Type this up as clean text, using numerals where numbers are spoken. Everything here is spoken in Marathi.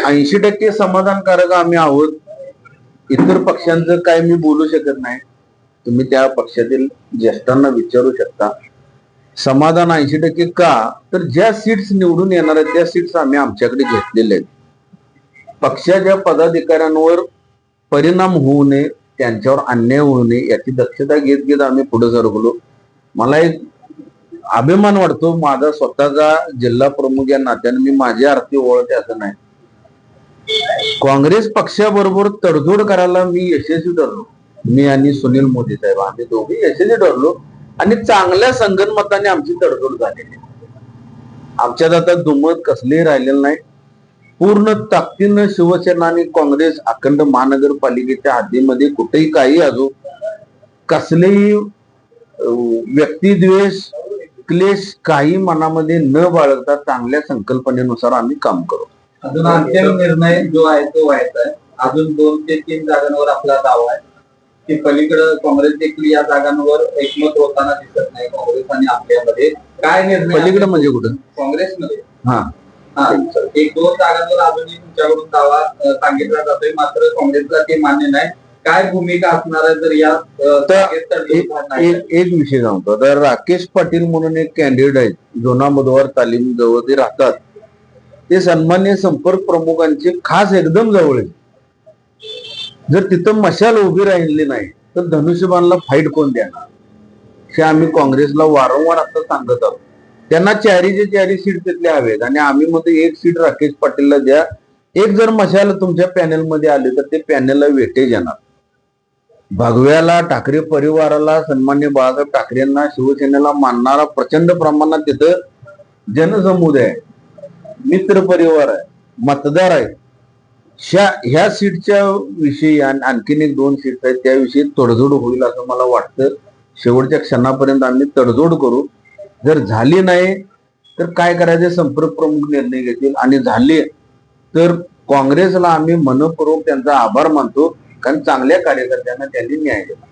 80% समाधानकारक आम्ही आहोत. इतर पक्षांचं काय मी बोलू शकत नाही. तुम्ही त्या पक्षातील ज्येष्ठांना विचारू शकता. समाधान 80% का, तर ज्या सीट्स निवडून येणार आहेत त्या सीट्स आम्ही आमच्याकडे घेतलेल्या आहेत. पक्षाच्या पदाधिकाऱ्यांवर परिणाम होऊ नये, त्यांच्यावर अन्याय होऊ नये याची दक्षता घेत घेत आम्ही पुढे सरकलो. मला एक अभिमान वाटतो, माझा स्वतःचा जिल्हा प्रमुख या नात्याने मी माझ्या अर्थी ओळखते असं नाही. काँग्रेस पक्षाबरोबर तडजोड करायला मी यशस्वी ठरलो. मी आणि सुनील मोदी साहेब आम्ही दोघे यशस्वी ठरलो आणि चांगल्या संगनमताने आमची तडजोड झालेली. आमच्यात आता दुमत कसलेही राहिलेलं नाही. पूर्ण ताकदीनं शिवसेना आणि काँग्रेस अखंड महानगरपालिकेच्या हद्दीमध्ये कुठेही काही असो, कसलेही व्यक्तिद्वेष क्लेश काही मनामध्ये न बाळगता चांगल्या संकल्पनेनुसार आम्ही काम करू. अजून अंतिम निर्णय जो आहे तो व्हायचा आहे. अजून 2 ते 3 जागांवर आपला दावा आहे की पलीकडे काँग्रेस देखील या जागांवर एकमत होताना दिसत नाही. काँग्रेस आणि आपल्यामध्ये काय निर्णय? पलीकडे म्हणजे कुठं? काँग्रेसमध्ये हा 1-2 जागांवर अजूनही तुमच्याकडून दावा सांगितला जातोय, मात्र काँग्रेसला ते मान्य नाही. काय भूमिका असणार आहे जर या एक विषय सांगतो. तर राकेश पाटील म्हणून एक कॅन्डिडेट आहेत, जोना बुधवार तालीम जवळ ते राहतात. ते सन्मान्य संपर्क प्रमुखांचे खास एकदम जवळ आहे. जर तिथं मशाल उभी राहिली नाही तर धनुष्यबाणला फाईट कोण देणार, हे आम्ही काँग्रेसला वारंवार आता सांगत आहोत. त्यांना 4 सीट तिथले हवेत आणि आम्ही मध्ये 1 सीट राकेश पाटीलला द्या. एक जर मशाल तुमच्या पॅनेल मध्ये आले तर ते पॅनेलला वेटेज येणार. भगव्याला, ठाकरे परिवाराला, सन्मान्य बाळासाहेब ठाकरेंना, शिवसेनेला मानणारा प्रचंड प्रमाणात तिथं जनसमुदाय आहे, मित्र परिवार आहे, मतदार आहे. ह्या सीटच्या विषयी आणखीन 1-2 सीट आहेत त्याविषयी तडजोड होईल असं मला वाटतं. शेवटच्या क्षणापर्यंत आम्ही तडजोड करू. जर झाली नाही तर काय करायचे संपर्क प्रमुख निर्णय घेतील, आणि झाले तर काँग्रेसला आम्ही मनपूर्वक त्यांचा आभार मानतो, कारण चांगल्या कार्यकर्त्यांना त्यांनी न्याय दिला.